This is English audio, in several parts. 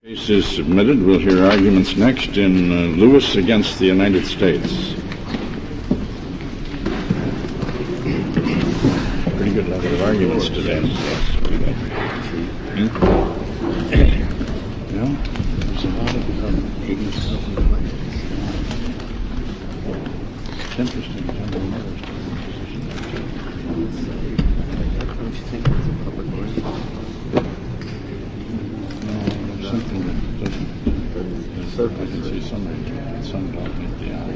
Case is submitted. We'll hear arguments next in Lewis against the United States. Pretty good level of arguments today. Yeah, there's a lot of 80,000 questions. It's interesting. Don't you think it's a public record? Something that doesn't. I can see some talking at the hour.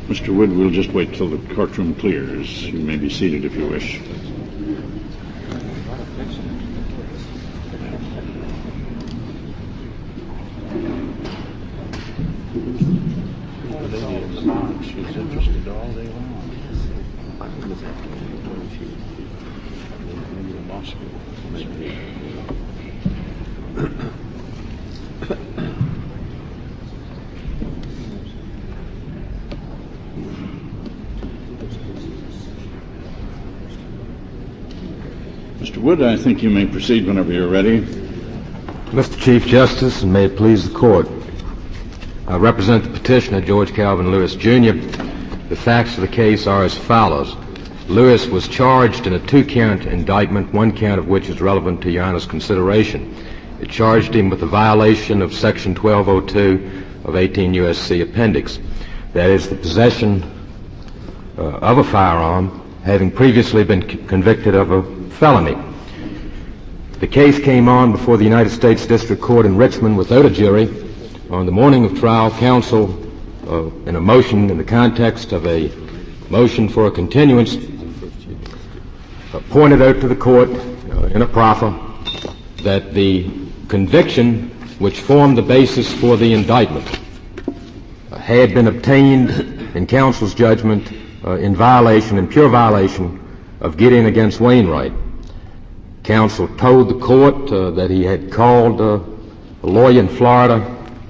Mr. Wood, we'll just wait till the courtroom clears. You may be seated if you wish. She's interested all day long. Maybe in law school. Mr. Wood, I think you may proceed whenever you're ready. Mr. Chief Justice, and may it please the Court, I represent the petitioner, George Calvin Lewis, Jr. The facts of the case are as follows. Lewis was charged in a two-count indictment, one count of which is relevant to Your Honor's consideration. It charged him with a violation of Section 1202 of 18 U.S.C. Appendix. That is, the possession of a firearm, having previously been convicted of a felony. The case came on before the United States District Court in Richmond without a jury. On the morning of trial, counsel, in a motion in the context of a motion for a continuance, pointed out to the court in a proffer that the conviction which formed the basis for the indictment had been obtained in counsel's judgment in pure violation of Gideon against Wainwright. Counsel told the court that he had called a lawyer in Florida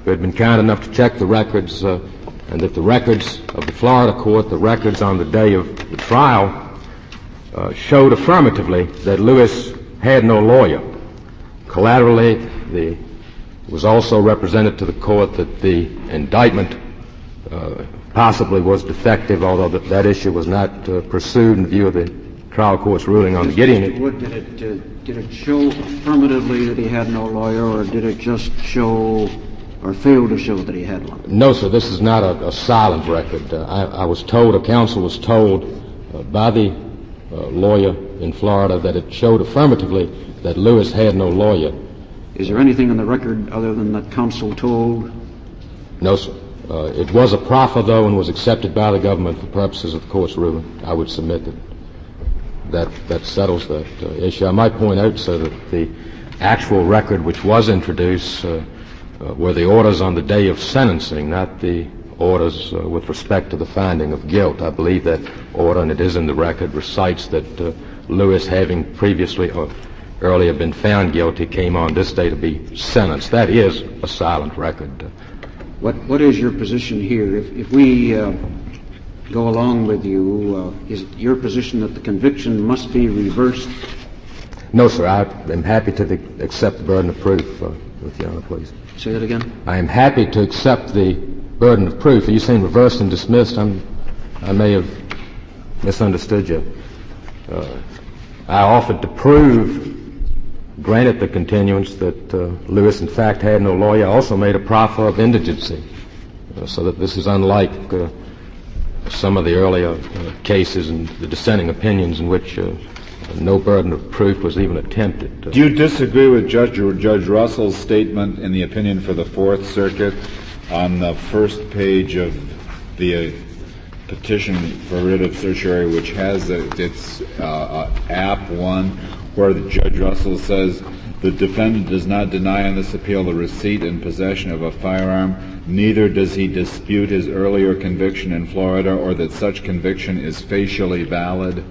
who had been kind enough to check the records, and that the records of the Florida court, the records on the day of the trial, showed affirmatively that Lewis had no lawyer. Collaterally, it was also represented to the court that the indictment possibly was defective, although that issue was not pursued in view of the trial court's ruling on the Gideon. Wood, did it show affirmatively that he had no lawyer, or did it just show or fail to show that he had one? No, sir, this is not a silent record. Counsel was told by the lawyer in Florida that it showed affirmatively that Lewis had no lawyer. Is there anything in the record other than that counsel told? No, sir. It was a proffer, though, and was accepted by the government for purposes of the court's ruling. I would submit that settles that issue. I might point out, sir, that the actual record which was introduced were the orders on the day of sentencing, not the orders with respect to the finding of guilt. I believe that order, and it is in the record, recites that Lewis, having previously or earlier been found guilty, came on this day to be sentenced. That is a silent record. What is your position here? If we go along with you, is it your position that the conviction must be reversed? No, sir. I am happy to accept the burden of proof, with Your Honor, please. Say that again? I am happy to accept the burden of proof. Are you saying reversed and dismissed? I may have misunderstood you. I offered to prove, granted the continuance, that Lewis in fact had no lawyer. I also made a proffer of indigency, so that this is unlike some of the earlier cases and the dissenting opinions in which no burden of proof was even attempted. Do you disagree with Judge Russell's statement in the opinion for the Fourth Circuit on the first page of the petition for writ of certiorari, which has its App 1, where Judge Russell says, the defendant does not deny on this appeal the receipt and possession of a firearm, neither does he dispute his earlier conviction in Florida or that such conviction is facially valid?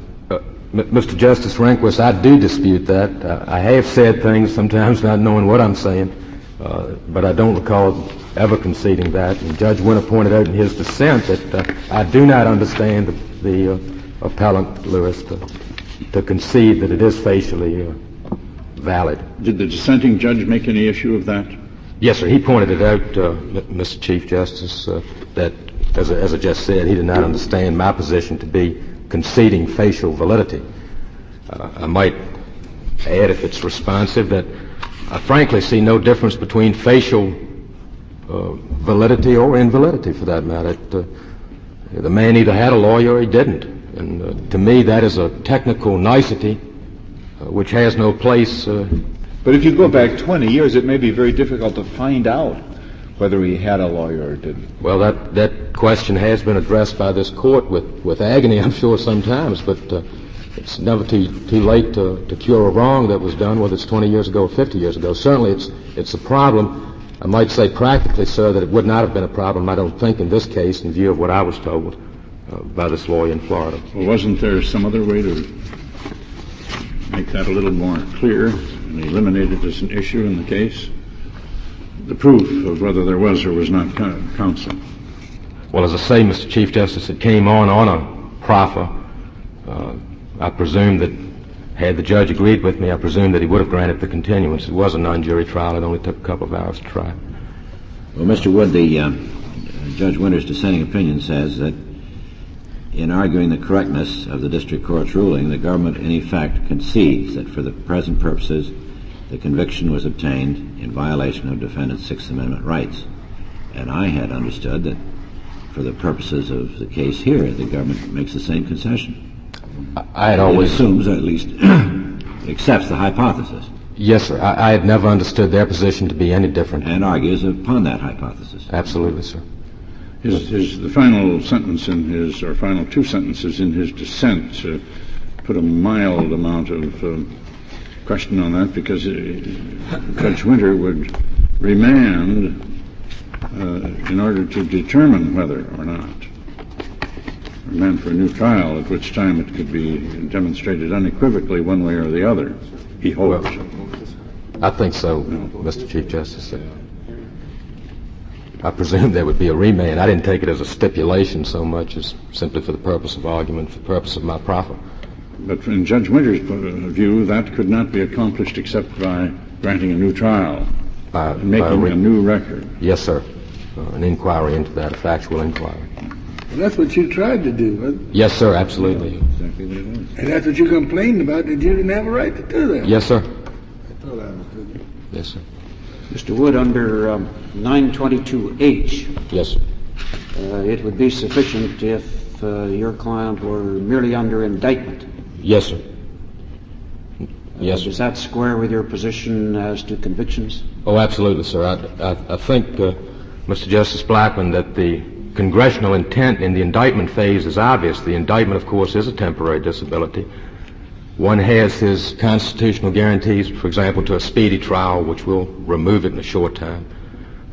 Mr. Justice Rehnquist, I do dispute that. I have said things, sometimes not knowing what I'm saying, but I don't recall ever conceding that. And Judge Winter pointed out in his dissent that I do not understand the appellant, Lewis, to concede that it is facially valid. Did the dissenting judge make any issue of that? Yes, sir. He pointed it out, Mr. Chief Justice, that, as I just said, he did not understand my position to be conceding facial validity. I might add, if it's responsive, that I frankly see no difference between facial validity or invalidity, for that matter. The man either had a lawyer or he didn't. And to me, that is a technical nicety which has no place. But if you go back 20 years, it may be very difficult to find out whether he had a lawyer or didn't. Well, that question has been addressed by this court with agony, I'm sure, sometimes, but it's never too late to cure a wrong that was done, whether it's 20 years ago or 50 years ago. Certainly it's a problem. I might say practically, sir, that it would not have been a problem, I don't think, in this case, in view of what I was told by this lawyer in Florida. Well, wasn't there some other way to make that a little more clear and eliminate it as an issue in the case? The proof of whether there was or was not counsel. Well, as I say, Mr. Chief Justice, it came on a proffer. I presume that, had the judge agreed with me, I presume that he would have granted the continuance. It was a non-jury trial. It only took a couple of hours to try. Well, Mr. Wood, Judge Winter's dissenting opinion says that in arguing the correctness of the district court's ruling, the government in effect concedes that for the present purposes the conviction was obtained in violation of defendant's Sixth Amendment rights. And I had understood that for the purposes of the case here, the government makes the same concession. I had always... It assumes, or at least accepts the hypothesis. Yes, sir. I had never understood their position to be any different. And argues upon that hypothesis. Absolutely, sir. The final sentence in his, or final two sentences in his dissent, put a mild amount of question on that, because Judge Winter would remand in order to determine whether or not, remand for a new trial, at which time it could be demonstrated unequivocally one way or the other, he hopes. Well, I think so, Mr. Chief Justice. I presume there would be a remand. I didn't take it as a stipulation so much as simply for the purpose of argument, for the purpose of my proffer. But in Judge Winter's view, that could not be accomplished except by granting a new trial, making a new record. Yes, sir. An inquiry into that, a factual inquiry. And that's what you tried to do, wasn't it? Yes, sir, absolutely. Exactly what it was. And that's what you complained about, that you didn't have a right to do that. Yes, sir. I thought I understood you. Yes, sir. Mr. Wood, under 922H, Yes, sir. it would be sufficient if your client were merely under indictment. Yes, sir. Yes, sir. Does that square with your position as to convictions? Oh, absolutely, sir. I think, Mr. Justice Blackmun, that the congressional intent in the indictment phase is obvious. The indictment, of course, is a temporary disability. One has his constitutional guarantees, for example, to a speedy trial, which will remove it in a short time.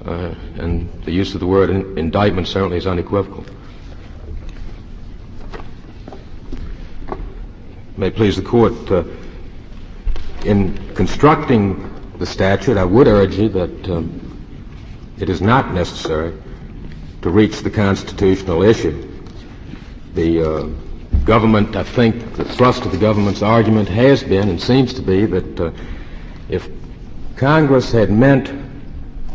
And the use of the word indictment certainly is unequivocal. May it please the Court, in constructing the statute, I would urge you that it is not necessary to reach the constitutional issue. The government, I think, the thrust of the government's argument has been and seems to be that if Congress had meant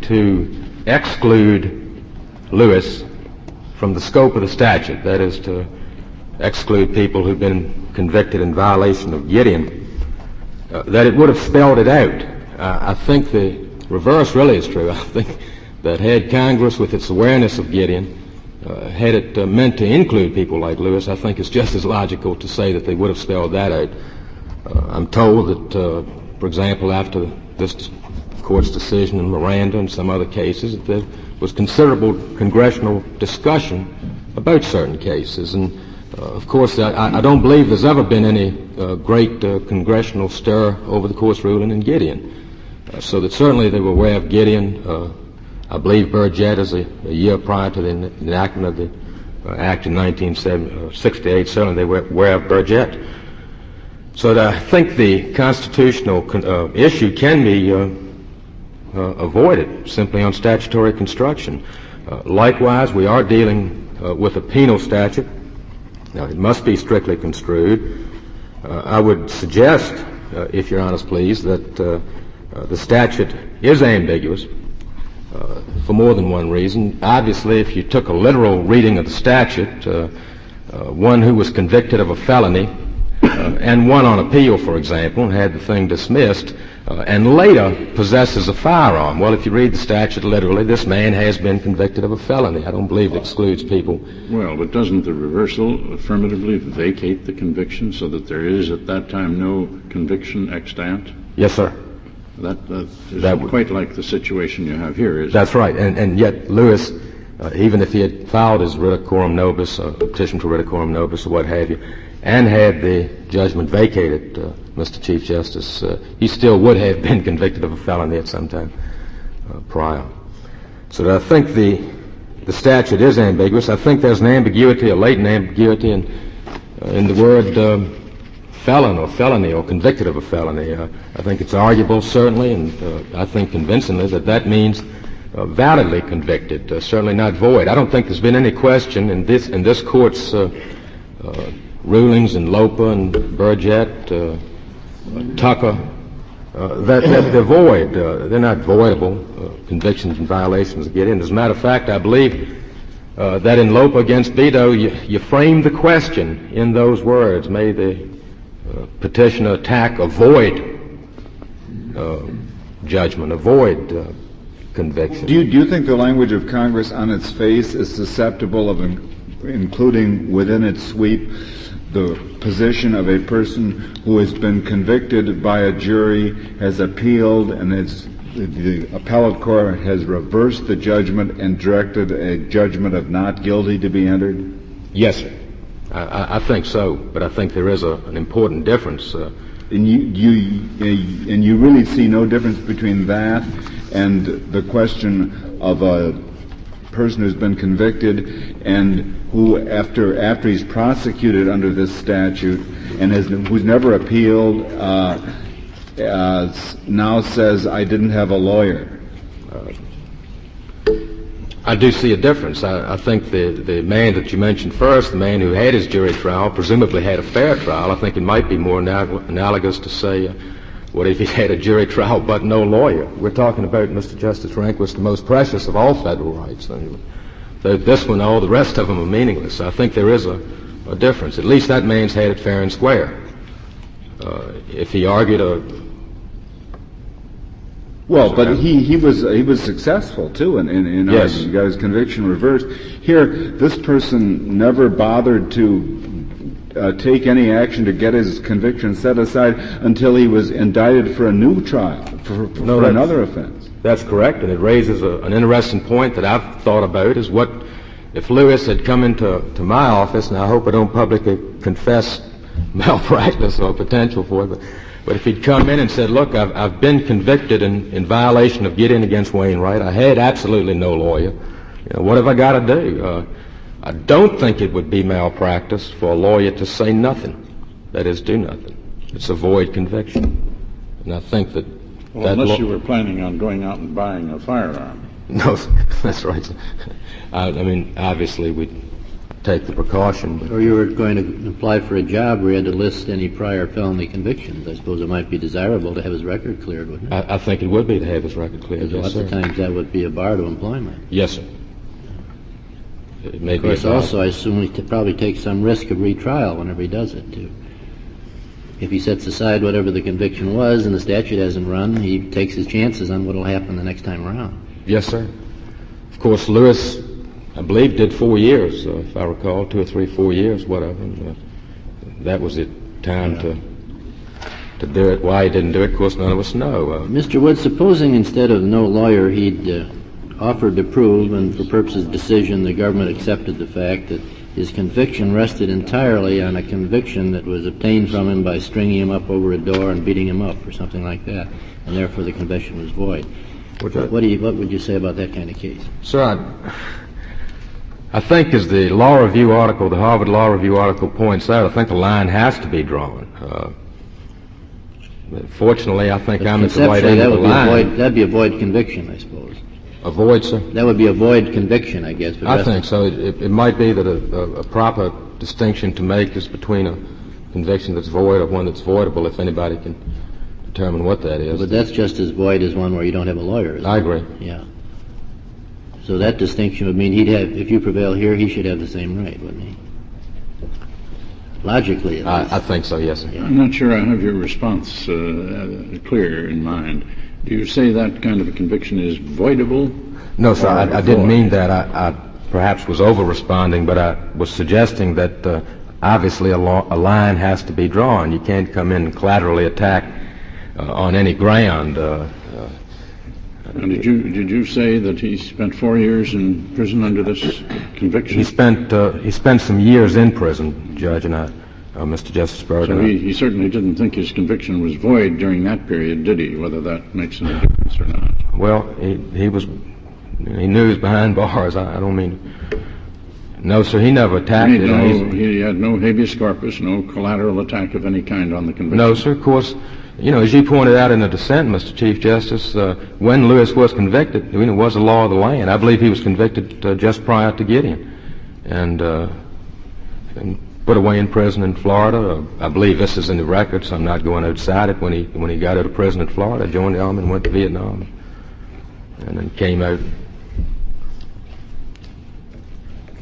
to exclude Lewis from the scope of the statute, that is, to exclude people who've been convicted in violation of Gideon, that it would have spelled it out. I think the reverse really is true. I think that had Congress, with its awareness of Gideon, had it meant to include people like Lewis, I think it's just as logical to say that they would have spelled that out. I'm told that, for example, after this Court's decision in Miranda and some other cases, that there was considerable congressional discussion about certain cases. And, of course, I don't believe there's ever been any great congressional stir over the Court's ruling in Gideon. So that certainly they were aware of Gideon. I believe Burgett, as a year prior to the enactment of the Act in 1968, certainly they were aware of Burgett. So that I think the constitutional issue can be avoided simply on statutory construction. Likewise, we are dealing with a penal statute. Now, it must be strictly construed. I would suggest, if Your Honor's pleased, that the statute is ambiguous for more than one reason. Obviously, if you took a literal reading of the statute, one who was convicted of a felony and one on appeal, for example, and had the thing dismissed, and later possesses a firearm. Well, if you read the statute literally, this man has been convicted of a felony. I don't believe it excludes people. Well, but doesn't the reversal affirmatively vacate the conviction so that there is at that time no conviction extant? Yes, sir. That isn't quite like the situation you have here, is it? That's right. And yet Lewis, even if he had filed his writ of coram nobis, a petition for writ of coram nobis or what have you, and had the judgment vacated, Mr. Chief Justice, he still would have been convicted of a felony at some time prior. So I think the statute is ambiguous. I think there's an ambiguity, a latent ambiguity in the word felon or felony or convicted of a felony. I think it's arguable, certainly, and I think convincingly that means validly convicted, certainly not void. I don't think there's been any question in this court's rulings in Lopa and Burgett, Tucker, that they're void. They're not voidable convictions and violations of Gideon. As a matter of fact, I believe that in Lopa against Beto, you framed the question in those words: may the petitioner attack a void judgment, a void conviction. Do you think the language of Congress on its face is susceptible of including within its sweep the position of a person who has been convicted by a jury, has appealed, and the appellate court has reversed the judgment and directed a judgment of not guilty to be entered? Yes, sir. I think so, but I think there is an important difference. And you really see no difference between that and the question of a person who's been convicted and who, after he's prosecuted under this statute and who's never appealed, now says, "I didn't have a lawyer." I do see a difference. I think the man that you mentioned first, the man who had his jury trial, presumably had a fair trial. I think it might be more analogous to say, what if he had a jury trial but no lawyer? We're talking about, Mr. Justice Rehnquist, the most precious of all federal rights. This one, all the rest of them are meaningless. I think there is a difference. At least that man's had it fair and square. If he argued Well, but he was successful too in yes. arguing, got his conviction reversed. Here, this person never bothered to take any action to get his conviction set aside until he was indicted for a new trial for another offense. That's correct, and it raises an interesting point that I've thought about: is what if Lewis had come into my office, and I hope I don't publicly confess malpractice or potential for it, but if he'd come in and said, "Look, I've been convicted in violation of Gideon against Wainwright. I had absolutely no lawyer. What have I got to do?" I don't think it would be malpractice for a lawyer to say nothing. That is, do nothing. It's a void conviction. And I think that... unless you were planning on going out and buying a firearm. No, that's right. I mean, obviously we'd take the precaution. But or you were going to apply for a job where you had to list any prior felony convictions. I suppose it might be desirable to have his record cleared, wouldn't it? I think it would be to have his record cleared, yes, lots of times that would be a bar to employment. Yes, sir. It may of course, also, I assume he probably takes some risk of retrial whenever he does it, too. If he sets aside whatever the conviction was and the statute hasn't run, he takes his chances on what will happen the next time around. Yes, sir. Of course, Lewis, I believe, did 4 years, if I recall, 2 or 3, 4 years, whatever. That was the time to do it. Why he didn't do it, of course, none of us know. Mr. Wood, supposing instead of no lawyer he'd offered to prove, and for purposes of decision the government accepted the fact that his conviction rested entirely on a conviction that was obtained from him by stringing him up over a door and beating him up or something like that, and therefore the conviction was void. What would you say about that kind of case? Sir, I think as the Law Review article, the Harvard Law Review article points out, I think the line has to be drawn. Fortunately, I think I'm at the right Conceptually, end of the line. that'd be a void conviction, I suppose. A void, sir? That would be a void conviction, I guess. I think so. It might be that a proper distinction to make is between a conviction that's void or one that's voidable, if anybody can determine what that is. But that's just as void as one where you don't have a lawyer, isn't it? I agree. Yeah. So that distinction would mean he'd have, if you prevail here, he should have the same right, wouldn't he? Logically, at least. I think so, yes, sir. Yeah. I'm not sure I have your response clear in mind. Do you say that kind of a conviction is voidable? No, sir, I didn't mean that. I perhaps was over-responding, but I was suggesting that obviously a line has to be drawn. You can't come in and collaterally attack on any ground. And did you say that he spent 4 years in prison under this conviction? He spent some years in prison, Judge, and Mr. Justice Berger. So he certainly didn't think his conviction was void during that period, did he? Whether that makes any difference or not? Well, he knew he was behind bars. I don't mean. No, sir, he never attacked it. He had no habeas corpus, no collateral attack of any kind on the conviction. No, sir. Of course, as you pointed out in the dissent, Mr. Chief Justice, when Lewis was convicted, it was the law of the land. I believe he was convicted just prior to Gideon, and put away in prison in Florida. I believe this is in the record, so I'm not going outside it. When he got out of prison in Florida, joined the army and went to Vietnam, and then came out.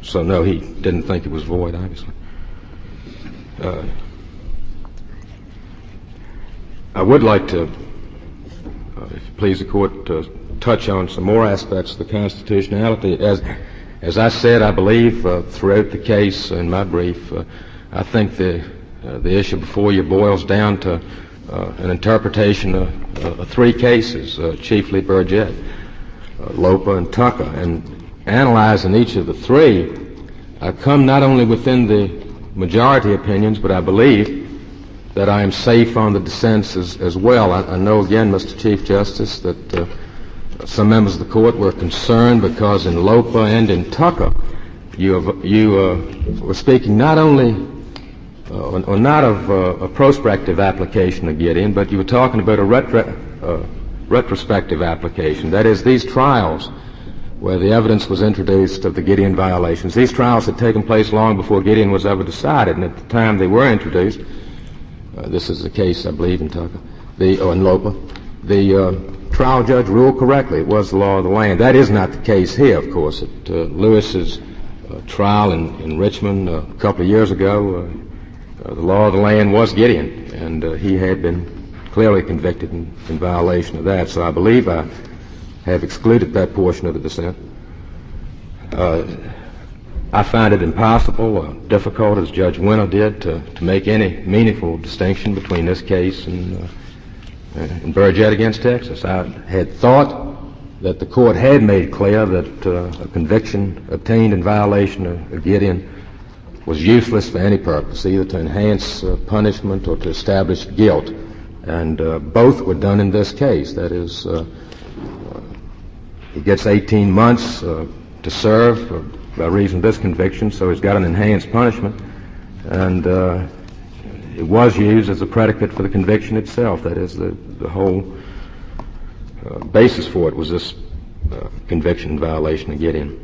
So no, he didn't think it was void, obviously. I would like to, if you please the court, touch on some more aspects of the constitutionality. As I said, I believe throughout the case in my brief, I think the issue before you boils down to an interpretation of three cases, chiefly Burgett, Lopa, and Tucker. And analyzing each of the three, I come not only within the majority opinions, but I believe that I am safe on the dissents as well. I know, again, Mr. Chief Justice, that some members of the court were concerned because in Lopa and in Tucker, you were speaking not only or not of a prospective application of Gideon, but you were talking about a retrospective application. That is, these trials where the evidence was introduced of the Gideon violations, these trials had taken place long before Gideon was ever decided, and at the time they were introduced, this is the case, I believe, in Tucker, or in Lopa, the trial judge ruled correctly. It was the law of the land. That is not the case here, of course. At Lewis's trial in Richmond a couple of years ago, the law of the land was Gideon, and he had been clearly convicted in violation of that. So I believe I have excluded that portion of the dissent. I find it impossible, difficult, as Judge Winter did, to make any meaningful distinction between this case and Burgett against Texas. I had thought that the court had made clear that a conviction obtained in violation of Gideon was useless for any purpose, either to enhance punishment or to establish guilt. And both were done in this case. That is, he gets 18 months to serve by reason of this conviction, so he's got an enhanced punishment. And it was used as a predicate for the conviction itself. That is, the whole basis for it was this conviction in violation of Gideon.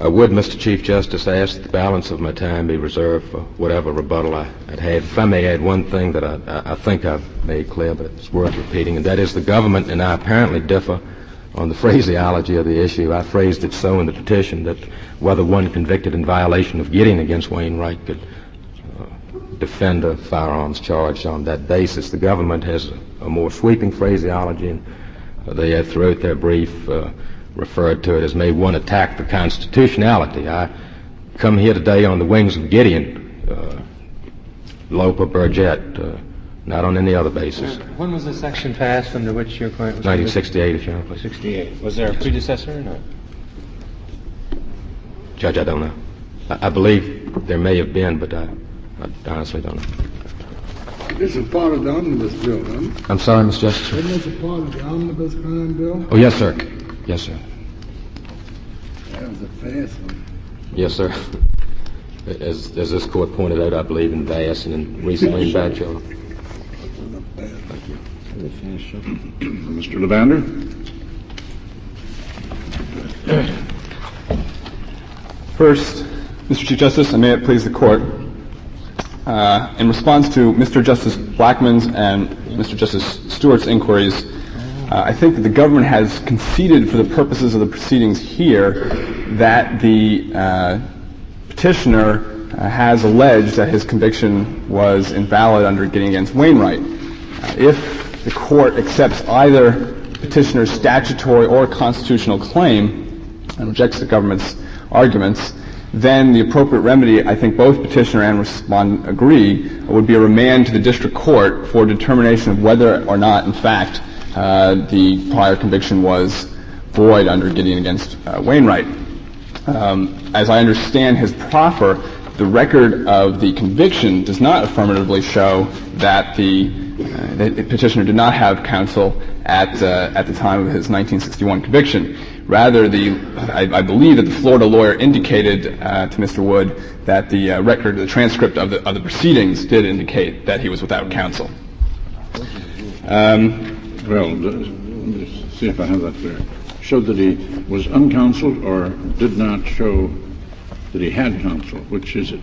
I would, Mr. Chief Justice, ask that the balance of my time be reserved for whatever rebuttal I'd had. If I may add one thing that I think I've made clear, but it's worth repeating, and that is the government and I apparently differ on the phraseology of the issue. I phrased it so in the petition that whether one convicted in violation of Gideon against Wainwright could defend a firearms charge on that basis. The government has a more sweeping phraseology, and they have throughout their brief referred to it as may one attack the constitutionality. I come here today on the wings of Gideon, Lopa, Burgett, not on any other basis. When was the section passed under which your client was 1968, if you know, please. 68. Was there a predecessor or not? Judge, I don't know. I believe there may have been, but I honestly don't know. This is part of the omnibus bill, huh? I'm sorry, Mr. Justice. Isn't this a part of the omnibus crime bill? Oh, yes, sir. Yes, sir. That was a fast one. Yes, sir. As this court pointed out, I believe, in Bass and recently in Batcho. Mr. Levander? First, Mr. Chief Justice, and may it please the Court, in response to Mr. Justice Blackmun's and Mr. Justice Stewart's inquiries, I think that the government has conceded for the purposes of the proceedings here that the petitioner has alleged that his conviction was invalid under Gideon against Wainwright. If the court accepts either petitioner's statutory or constitutional claim and rejects the government's arguments, then the appropriate remedy, I think both petitioner and respondent agree, would be a remand to the district court for determination of whether or not, in fact, the prior conviction was void under Gideon against Wainwright. As I understand his proffer, the record of the conviction does not affirmatively show that the petitioner did not have counsel at the time of his 1961 conviction. Rather, I believe that the Florida lawyer indicated to Mr. Wood that the record, the transcript of the proceedings did indicate that he was without counsel. Well, let me see if I have that there. Showed that he was uncounseled or did not show that he had counsel? Which is it?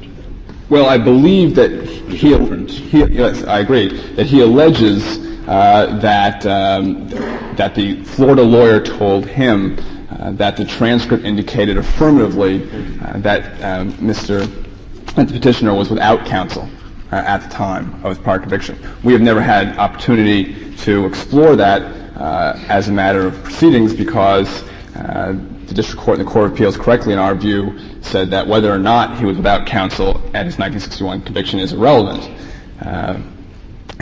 Well, I believe that yes, I agree, that he alleges that the Florida lawyer told him that the transcript indicated affirmatively that the petitioner was without counsel at the time of his prior conviction. We have never had opportunity to explore that as a matter of proceedings because the district court and the Court of Appeals correctly, in our view, said that whether or not he was without counsel at his 1961 conviction is irrelevant.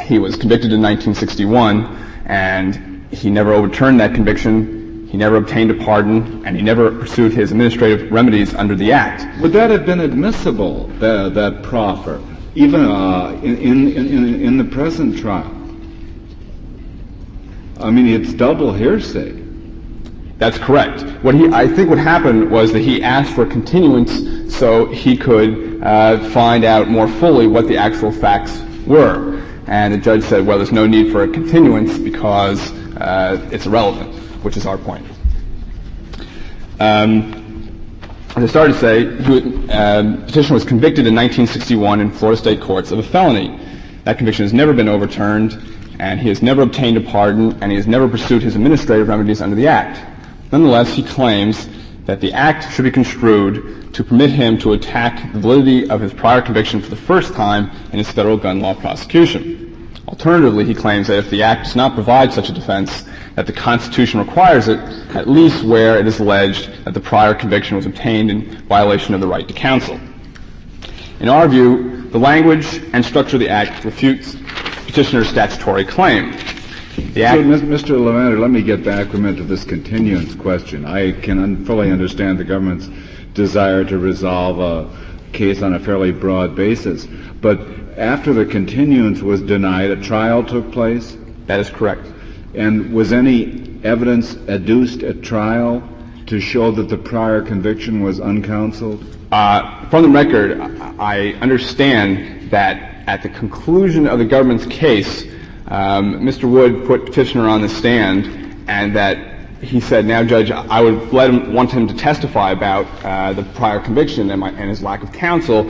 He was convicted in 1961, and he never overturned that conviction, he never obtained a pardon, and he never pursued his administrative remedies under the Act. Would that have been admissible, that proffer, even in the present trial? I mean, it's double hearsay. That's correct. I think what happened was that he asked for a continuance so he could find out more fully what the actual facts were. And the judge said, well, there's no need for a continuance because it's irrelevant, which is our point. As I started to say, petitioner was convicted in 1961 in Florida state courts of a felony. That conviction has never been overturned, and he has never obtained a pardon, and he has never pursued his administrative remedies under the Act. Nonetheless, he claims that the Act should be construed to permit him to attack the validity of his prior conviction for the first time in his federal gun law prosecution. Alternatively, he claims that if the Act does not provide such a defense, that the Constitution requires it, at least where it is alleged that the prior conviction was obtained in violation of the right to counsel. In our view, the language and structure of the Act refutes petitioner's statutory claim. Mr. Levander, let me get back for a minute to this continuance question. I can fully understand the government's desire to resolve a case on a fairly broad basis. But after the continuance was denied, a trial took place? That is correct. And was any evidence adduced at trial to show that the prior conviction was uncounseled? From the record, I understand that at the conclusion of the government's case, Mr. Wood put petitioner on the stand, and that he said, now, Judge, I would want him to testify about the prior conviction and his lack of counsel.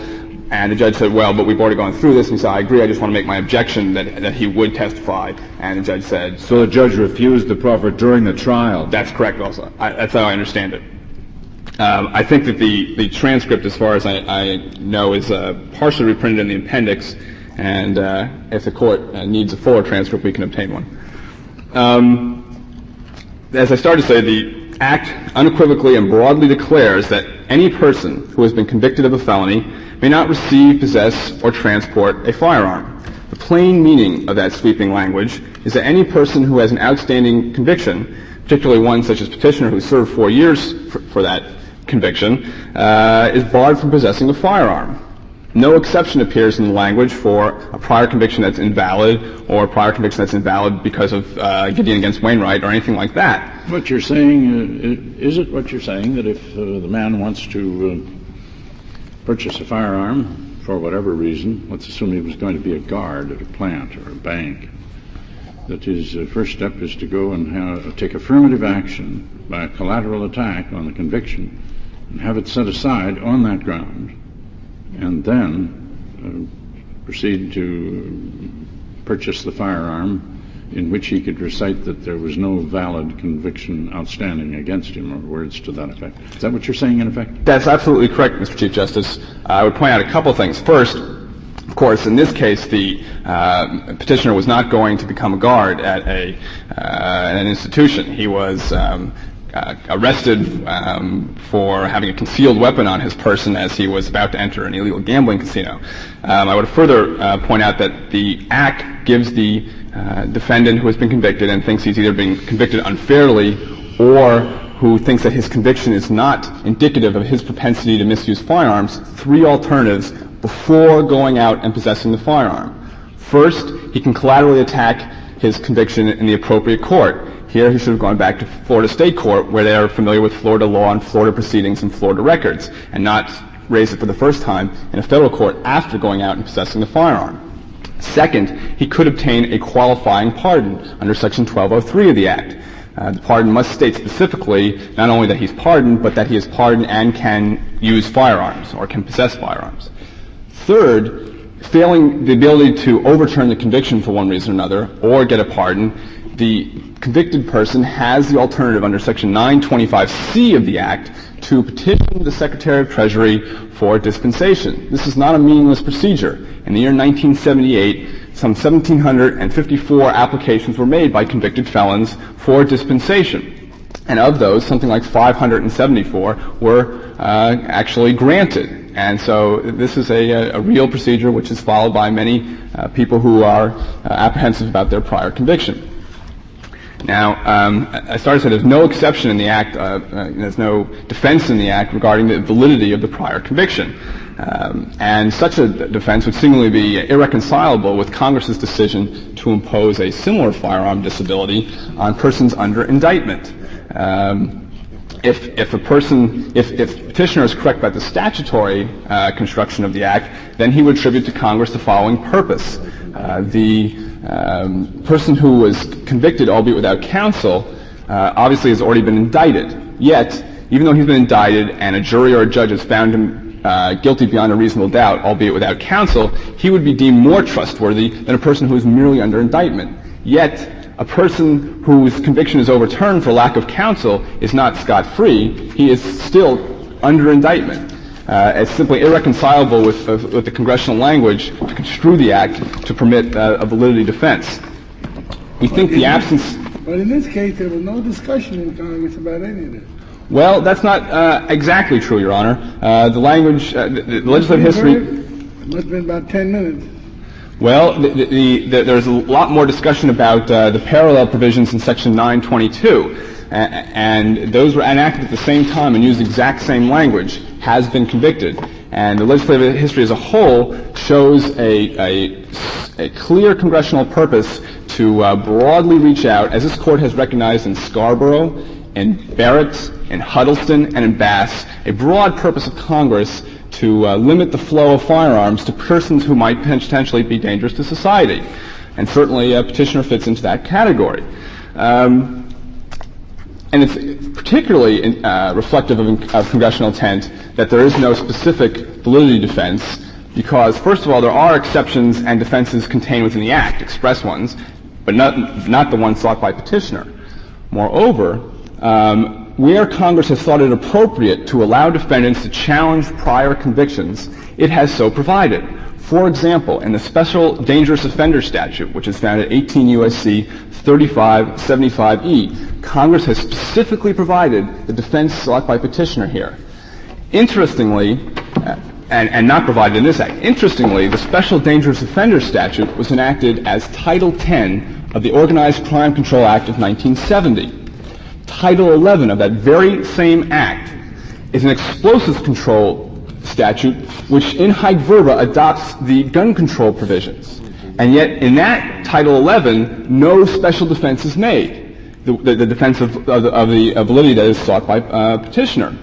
And the judge said, well, but we've already gone through this. And he said, I agree, I just want to make my objection that he would testify. And the judge said... So the judge refused the proffer during the trial? That's correct also. That's how I understand it. I think that the transcript, as far as I know, is partially reprinted in the appendix. And if the court needs a fuller transcript, we can obtain one. As I started to say, the Act unequivocally and broadly declares that any person who has been convicted of a felony may not receive, possess, or transport a firearm. The plain meaning of that sweeping language is that any person who has an outstanding conviction, particularly one such as petitioner who served 4 years for that conviction, is barred from possessing a firearm. No exception appears in the language for a prior conviction that's invalid or a prior conviction that's invalid because of Gideon against Wainwright or anything like that. What you're saying, is it what you're saying, that if the man wants to purchase a firearm for whatever reason. Let's assume he was going to be a guard at a plant or a bank. That his first step is to go and take affirmative action by a collateral attack on the conviction and have it set aside on that ground, and then proceed to purchase the firearm in which he could recite that there was no valid conviction outstanding against him, or words to that effect. Is that what you're saying, in effect? That's absolutely correct, Mr. Chief Justice. I would point out a couple of things. First, of course, in this case, the petitioner was not going to become a guard at an institution. He was arrested for having a concealed weapon on his person as he was about to enter an illegal gambling casino. I would further point out that the Act gives the defendant who has been convicted and thinks he's either being convicted unfairly or who thinks that his conviction is not indicative of his propensity to misuse firearms, three alternatives before going out and possessing the firearm. First, he can collaterally attack his conviction in the appropriate court. Here, he should have gone back to Florida State Court, where they are familiar with Florida law and Florida proceedings and Florida records, and not raise it for the first time in a federal court after going out and possessing the firearm. Second, he could obtain a qualifying pardon under Section 1203 of the Act. The pardon must state specifically not only that he's pardoned, but that he is pardoned and can use firearms or can possess firearms. Third, failing the ability to overturn the conviction for one reason or another or get a pardon, the convicted person has the alternative under Section 925C of the Act to petition the Secretary of Treasury for dispensation. This is not a meaningless procedure. In the year 1978, some 1,754 applications were made by convicted felons for dispensation. And of those, something like 574 were actually granted. And so this is a real procedure which is followed by many people who are apprehensive about their prior conviction. Now, as Starr said, there's no exception in the Act, there's no defense in the Act regarding the validity of the prior conviction. And such a defense would seemingly be irreconcilable with Congress's decision to impose a similar firearm disability on persons under indictment. If Petitioner is correct about the statutory construction of the Act, then he would attribute to Congress the following purpose. The person who was convicted, albeit without counsel, obviously has already been indicted. Yet, even though he's been indicted and a jury or a judge has found him guilty beyond a reasonable doubt, albeit without counsel, he would be deemed more trustworthy than a person who is merely under indictment. Yet, a person whose conviction is overturned for lack of counsel is not scot-free. He is still under indictment. It's simply irreconcilable with the congressional language to construe the Act to permit a validity defense. We think the absence... But in this case, there was no discussion in Congress about any of this. Well, that's not exactly true, Your Honor. The language, the legislative history... It must have been about 10 minutes. Well, there's a lot more discussion about the parallel provisions in Section 922, and those were enacted at the same time and used the exact same language, has been convicted. And the legislative history as a whole shows a clear congressional purpose to broadly reach out, as this Court has recognized in Scarborough, in Barrett, in Huddleston, and in Bass, a broad purpose of Congress to limit the flow of firearms to persons who might potentially be dangerous to society. And certainly Petitioner fits into that category. And it's particularly reflective of congressional intent that there is no specific validity defense because, first of all, there are exceptions and defenses contained within the Act, express ones, but not the ones sought by Petitioner. Moreover, where Congress has thought it appropriate to allow defendants to challenge prior convictions, it has so provided. For example, in the Special Dangerous Offender Statute, which is found at 18 U.S.C. 3575E, Congress has specifically provided the defense sought by Petitioner here. Interestingly, and not provided in this Act, interestingly, the Special Dangerous Offender Statute was enacted as Title 10 of the Organized Crime Control Act of 1970. Title 11 of that very same Act is an explosives control statute which in haec verba adopts the gun control provisions. And yet in that Title 11, no special defense is made, the defense of the validity that is sought by Petitioner.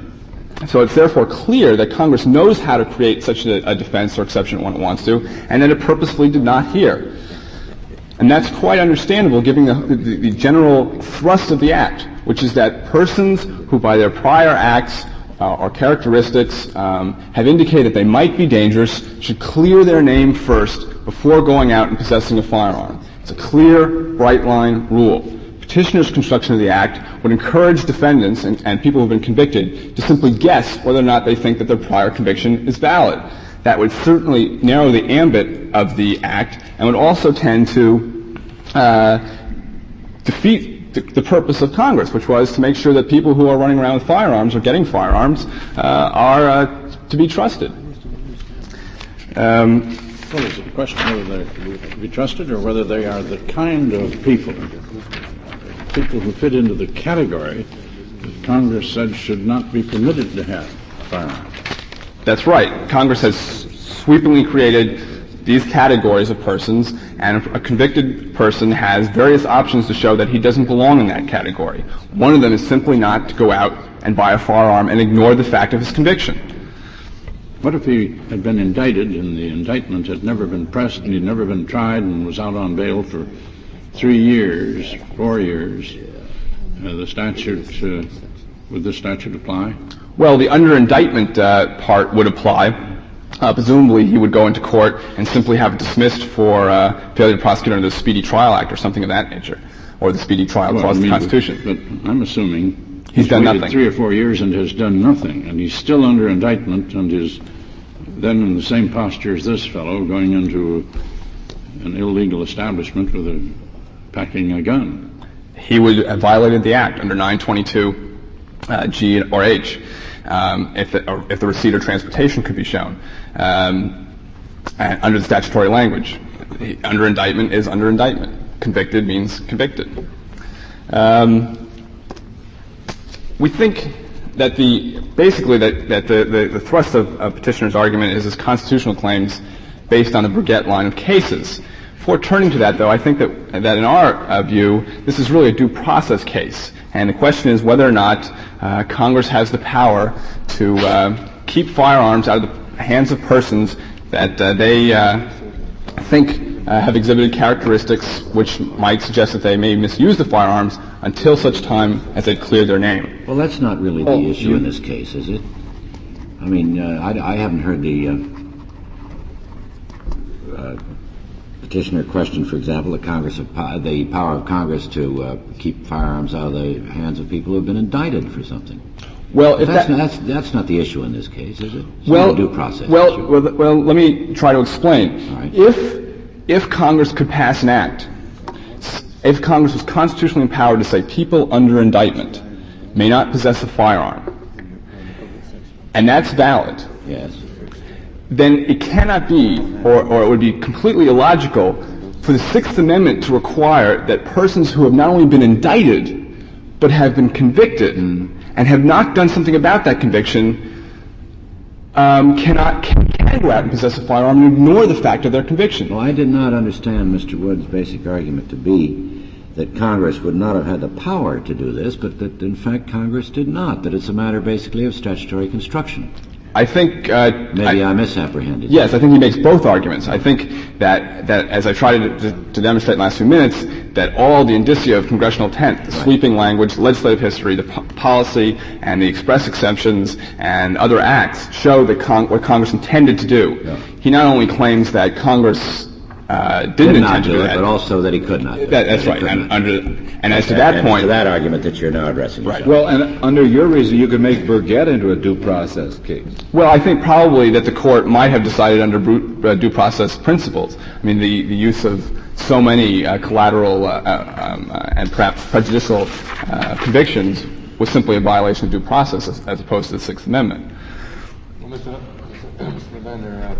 So it's therefore clear that Congress knows how to create such a defense or exception when it wants to, and that it purposefully did not here. And that's quite understandable given the general thrust of the Act, which is that persons who by their prior acts or characteristics have indicated they might be dangerous should clear their name first before going out and possessing a firearm. It's a clear, bright-line rule. Petitioner's construction of the Act would encourage defendants and people who have been convicted to simply guess whether or not they think that their prior conviction is valid. That would certainly narrow the ambit of the Act and would also tend to defeat the purpose of Congress, which was to make sure that people who are running around with firearms or getting firearms are to be trusted. Well, is it a question whether they're to be trusted or whether they are the kind of people who fit into the category that Congress said should not be permitted to have firearms? That's right. Congress has sweepingly created these categories of persons, and a convicted person has various options to show that he doesn't belong in that category. One of them is simply not to go out and buy a firearm and ignore the fact of his conviction. What if he had been indicted and the indictment had never been pressed and he'd never been tried and was out on bail for 3 years, 4 years? The statute, would this statute apply? Well, the under indictment part would apply. Presumably he would go into court and simply have it dismissed for failure to prosecute under the Speedy Trial Act or something of that nature, or the Speedy Trial Clause of the Constitution. But I'm assuming he's done nothing. 3 or 4 years and has done nothing, and he's still under indictment and is then in the same posture as this fellow going into an illegal establishment with packing a gun. He would have violated the Act under 922 G or H if the receipt or transportation could be shown under the statutory language. Under indictment is under indictment. Convicted means convicted. We think that the thrust of Petitioner's argument is his constitutional claims based on the Burgett line of cases. Before turning to that, though, I think that in our view, this is really a due process case. And the question is whether or not Congress has the power to keep firearms out of the hands of persons that they think have exhibited characteristics which might suggest that they may misuse the firearms until such time as they clear their name. Well, that's not really the issue in this case, is it? I mean, I haven't heard the Petitioner question, for example, the power of Congress to keep firearms out of the hands of people who have been indicted for something. Well, if that's not the issue in this case, is it? It's well, not a due process issue. Well, let me try to explain. All right. If Congress could pass an act, if Congress was constitutionally empowered to say people under indictment may not possess a firearm, and that's valid, yes, then it cannot be, or it would be completely illogical for the Sixth Amendment to require that persons who have not only been indicted but have been convicted and have not done something about that conviction can go out and possess a firearm and ignore the fact of their conviction. Well, I did not understand Mr. Wood's basic argument to be that Congress would not have had the power to do this, but that, in fact, Congress did not, that it's a matter basically of statutory construction. I think maybe I misapprehended. Yes, I think he makes both arguments. I think that as I tried to demonstrate in the last few minutes, that all the indicia of congressional intent, the sweeping language, legislative history, the policy, and the express exemptions and other acts show that what Congress intended to do. Yeah. He not only claims that Congress didn't intend to do that, but also that he could not. That's right. And as to that point, to that argument that you're now addressing. Right. Well, and under your reason, you could make Burgett into a due process case. Well, I think probably that the court might have decided under due process principles. I mean, the use of so many collateral and perhaps prejudicial convictions was simply a violation of due process as opposed to the Sixth Amendment. Well, Mr. Bender,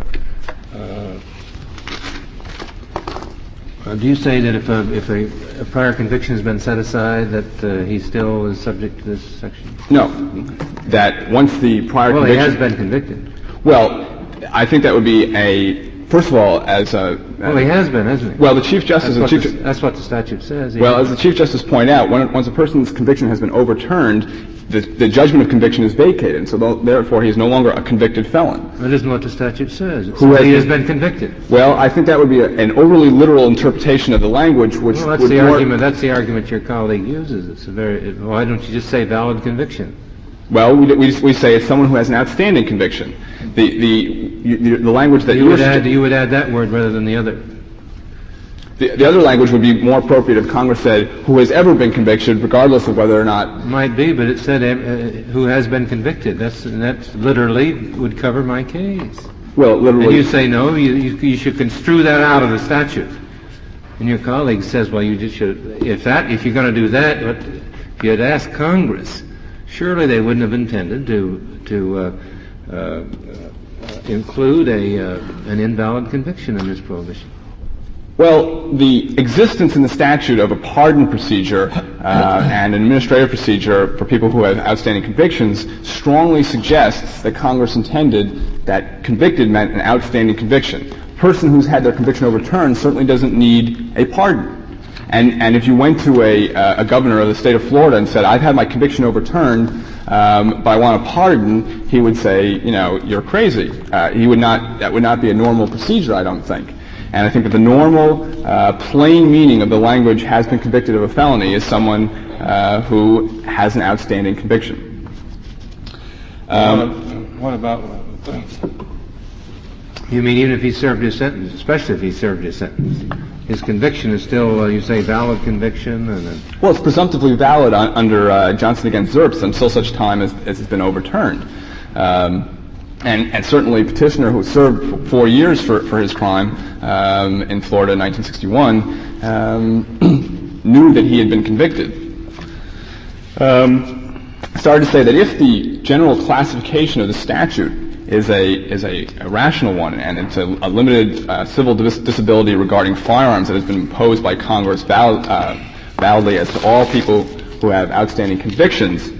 do you say that if a prior conviction has been set aside, that he still is subject to this section? No. That once the prior conviction... Well, he has been convicted. Well, I think that would be a first of all, as well, he has been, hasn't he? Well, the Chief Justice... That's what the statute says. Well, as the Chief Justice pointed out, once a person's conviction has been overturned, the judgment of conviction is vacated, so therefore he is no longer a convicted felon. That isn't what the statute says. It says he has been convicted. Well, I think that would be an overly literal interpretation of the language, which well, that's would the argument. That's the argument your colleague uses. It's why don't you just say valid conviction? Well, we say it's someone who has an outstanding conviction. The language that you would add that word rather than the other. The other language would be more appropriate if Congress said who has ever been convicted, regardless of whether or not. Might be, but it said who has been convicted. That literally would cover my case. Well, literally. And you say no. You should construe that out of the statute. And your colleague says, well, you just should. If you're going to do that, if you had asked Congress, surely they wouldn't have intended to include an invalid conviction in this prohibition. Well, the existence in the statute of a pardon procedure and an administrative procedure for people who have outstanding convictions strongly suggests that Congress intended that convicted meant an outstanding conviction. A person who's had their conviction overturned certainly doesn't need a pardon. And if you went to a governor of the state of Florida and said, I've had my conviction overturned, but I want a pardon, he would say, you're crazy. That would not be a normal procedure, I don't think. And I think that the normal, plain meaning of the language has been convicted of a felony is someone who has an outstanding conviction. What about... You mean even if he served his sentence, especially if he served his sentence, his conviction is still, you say, valid conviction? Well, it's presumptively valid under Johnson against Zerps until such time as it's been overturned. And certainly Petitioner, who served 4 years for his crime in Florida in 1961, knew that he had been convicted. Started to say that if the general classification of the statute is a rational one, and it's a limited civil disability regarding firearms that has been imposed by Congress validly as to all people who have outstanding convictions,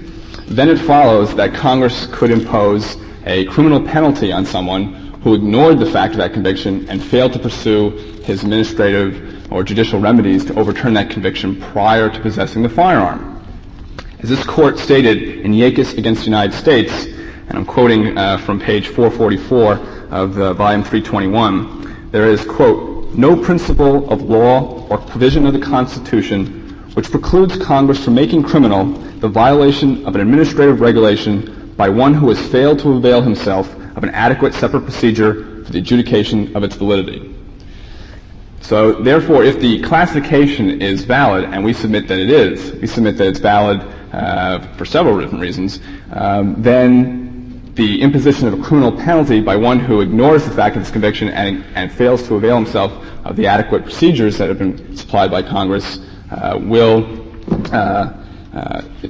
then it follows that Congress could impose a criminal penalty on someone who ignored the fact of that conviction and failed to pursue his administrative or judicial remedies to overturn that conviction prior to possessing the firearm. As this court stated in Yakis against the United States, and I'm quoting from page 444 of the volume 321, there is, quote, no principle of law or provision of the Constitution which precludes Congress from making criminal the violation of an administrative regulation by one who has failed to avail himself of an adequate separate procedure for the adjudication of its validity. So, therefore, if the classification is valid, and we submit that it is, we submit that it's valid for several different reasons, then the imposition of a criminal penalty by one who ignores the fact of this conviction and fails to avail himself of the adequate procedures that have been supplied by Congress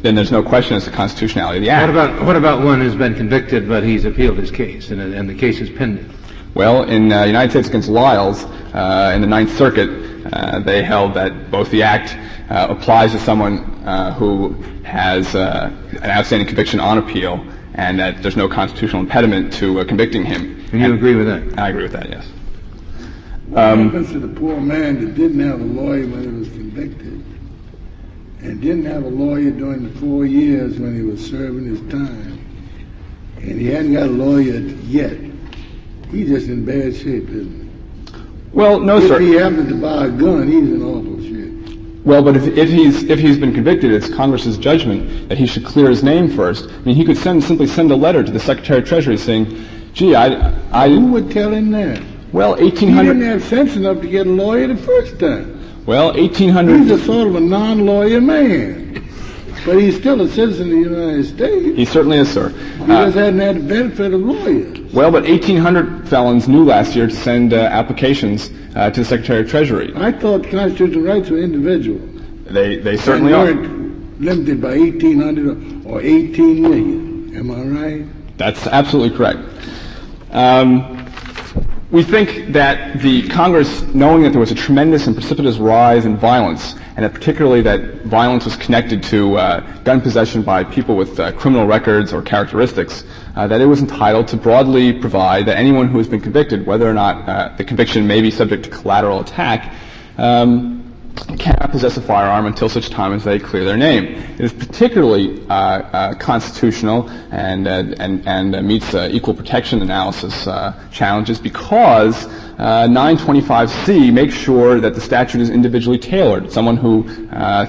then there's no question as to constitutionality of the act. What about one who's been convicted but he's appealed his case and the case is pending? Well, in United States against Lyles, in the Ninth Circuit, they held that both the act applies to someone who has an outstanding conviction on appeal and that there's no constitutional impediment to convicting him. And you agree with that? I agree with that, yes. What happens to the poor man that didn't have a lawyer when he was convicted and didn't have a lawyer during the 4 years when he was serving his time, and he hadn't got a lawyer yet? He's just in bad shape, isn't he? Well, no, sir. If he happens to buy a gun, he's in awful shape. Well, but if he's been convicted, it's Congress's judgment that he should clear his name first. I mean, he could simply send a letter to the Secretary of Treasury saying, "Gee, Who would tell him that? Well, 1800. He didn't have sense enough to get a lawyer the first time. Well, 1800. He's a sort of a non-lawyer man, but he's still a citizen of the United States. He certainly is, sir. He just hadn't had the benefit of lawyers. Well, but 1,800 felons knew last year to send applications to the Secretary of Treasury. I thought constitutional rights were individual. They certainly are. Weren't limited by 1,800 or 18 million. Am I right? That's absolutely correct. We think that the Congress, knowing that there was a tremendous and precipitous rise in violence, and that particularly that violence was connected to gun possession by people with criminal records or characteristics, that it was entitled to broadly provide that anyone who has been convicted, whether or not the conviction may be subject to collateral attack, cannot possess a firearm until such time as they clear their name. It is particularly constitutional and meets equal protection analysis challenges because 925C makes sure that the statute is individually tailored. Someone who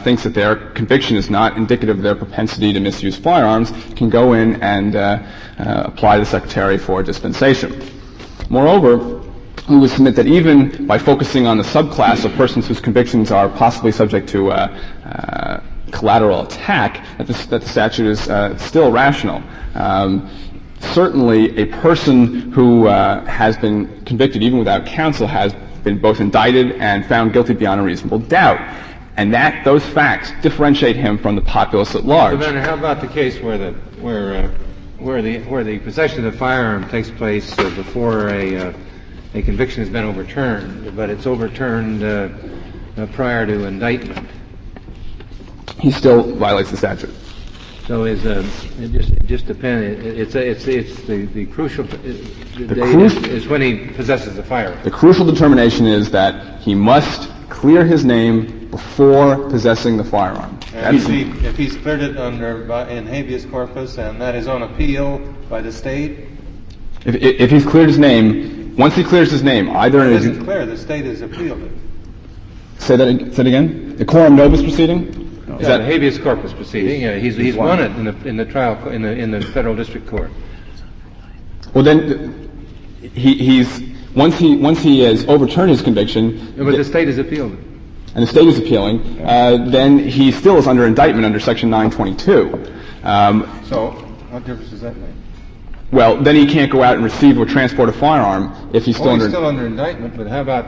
thinks that their conviction is not indicative of their propensity to misuse firearms can go in and apply to the Secretary for dispensation. Moreover, we would submit that even by focusing on the subclass of persons whose convictions are possibly subject to collateral attack, that the statute is still rational. Certainly, a person who has been convicted, even without counsel, has been both indicted and found guilty beyond a reasonable doubt, and those facts differentiate him from the populace at large. So then, how about the case where the possession of the firearm takes place before a conviction has been overturned, but it's overturned prior to indictment? He still violates the statute. So it just depends. It's the crucial is when he possesses the firearm. The crucial determination is that he must clear his name before possessing the firearm. If he's cleared it in habeas corpus and that is on appeal by the state? If he's cleared his name, once he clears his name, either it isn't clear, the state has appealed it. Say that again? The quorum nobis proceeding? No. Is that a habeas corpus proceeding? He's won it in the trial in the federal district court. Well, then once he has overturned his conviction. But the state has appealed it. And the state is appealing. Then he still is under indictment under Section 922. So what difference does that make? Well, then he can't go out and receive or transport a firearm if he's still under indictment. But how about?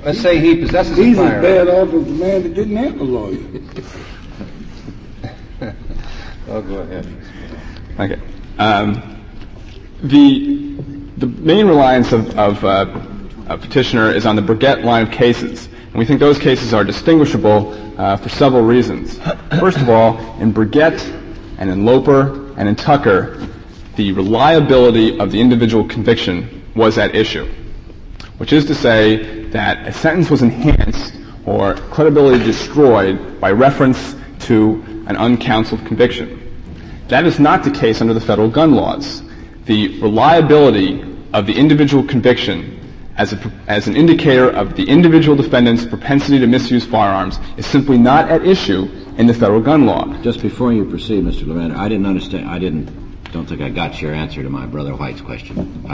Let's say he possesses He's a firearm. as bad off as the man that didn't have a lawyer. I'll go ahead. Okay. The main reliance of Petitioner is on the Burgett line of cases, and we think those cases are distinguishable for several reasons. First of all, in Burgett and in Loper and in Tucker, the reliability of the individual conviction was at issue, which is to say that a sentence was enhanced or credibility destroyed by reference to an uncounseled conviction. That is not the case under the federal gun laws. The reliability of the individual conviction as an indicator of the individual defendant's propensity to misuse firearms is simply not at issue in the federal gun law. Just before you proceed, Mr. Levin, I didn't understand. Don't think I got your answer to my brother White's question.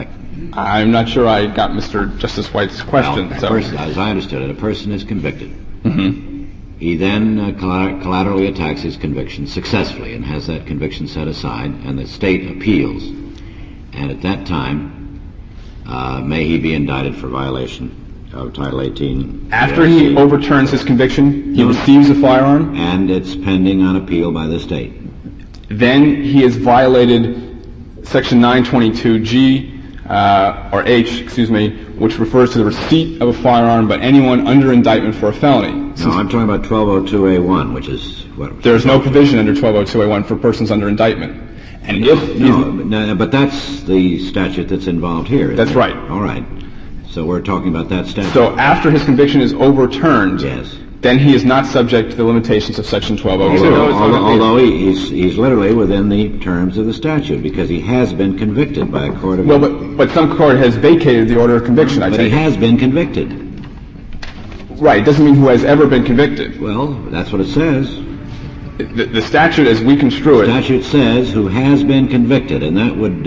I'm not sure I got Mr. Justice White's question. Well, as I understood it, a person is convicted. Mm-hmm. He then collaterally attacks his conviction successfully and has that conviction set aside, and the state appeals. And at that time, may he be indicted for violation of Title 18. After he overturns his conviction, he receives a firearm. And it's pending on appeal by the state. Then he has violated Section 922G, or H, which refers to the receipt of a firearm by anyone under indictment for a felony. No, I'm talking about 1202A1, which is what... There's no provision under 1202A1 for persons under indictment. And No, but that's the statute that's involved here. That's right. All right. So we're talking about that statute. So after his conviction is overturned, yes, then he is not subject to the limitations of Section 1202. Although he's literally within the terms of the statute because he has been convicted by a court of... Well, but some court has vacated the order of conviction, But he has been convicted. Right. It doesn't mean who has ever been convicted. Well, that's what it says. The statute, as we construe it... The statute says who has been convicted, and that would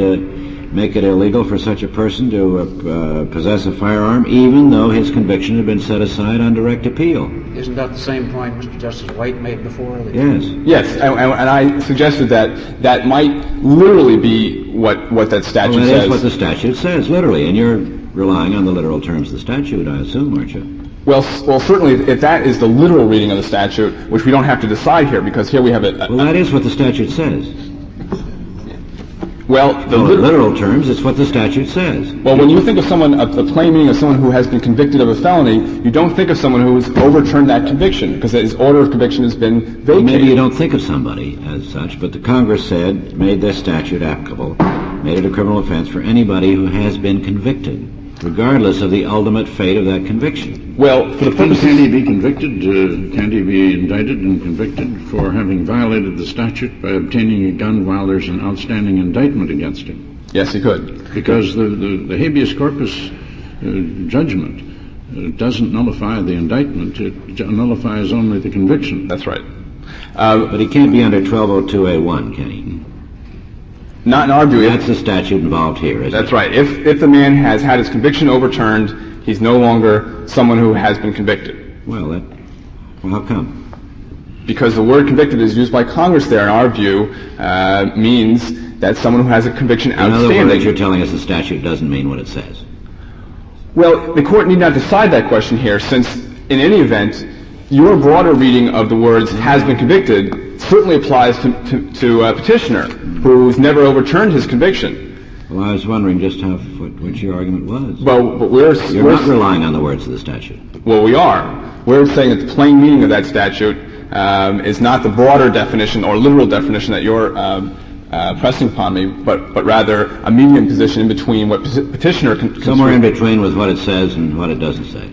make it illegal for such a person to possess a firearm even though his conviction had been set aside on direct appeal. Isn't that the same point Mr. Justice White made before? Yes. Yes, and I suggested that might literally be what that statute says. That's what the statute says, literally, and you're relying on the literal terms of the statute, I assume, aren't you? Well, certainly, if that is the literal reading of the statute, which we don't have to decide here, because here we have it. Well, that is what the statute says. Well, the literal terms, it's what the statute says. Well, when you think of someone, the plain meaning of someone who has been convicted of a felony, you don't think of someone who has overturned that conviction because his order of conviction has been vacated. Well, maybe you don't think of somebody as such, but the Congress made this statute applicable, made it a criminal offense for anybody who has been convicted, regardless of the ultimate fate of that conviction. Well, for the purpose... Can he be convicted? Can he be indicted and convicted for having violated the statute by obtaining a gun while there's an outstanding indictment against him? Yes, he could. Because the habeas corpus judgment doesn't nullify the indictment. It nullifies only the conviction. That's right. But he can't be under 1202A1, can he? Not in our view. That's the statute involved here, isn't it? That's right. If the man has had his conviction overturned, he's no longer someone who has been convicted. Well, how come? Because the word convicted is used by Congress there, in our view, means that someone who has a conviction outstanding. In other words, you're telling us the statute doesn't mean what it says. Well, the court need not decide that question here, since, in any event, your broader reading of the words has been convicted certainly applies to a petitioner who's never overturned his conviction. Well, I was wondering just what your argument was. Well, but you're not relying on the words of the statute. Well, we are. We're saying that the plain meaning of that statute is not the broader definition or literal definition that you're pressing upon me, but rather a medium position in between what petitioner can... Somewhere in between with what it says and what it doesn't say.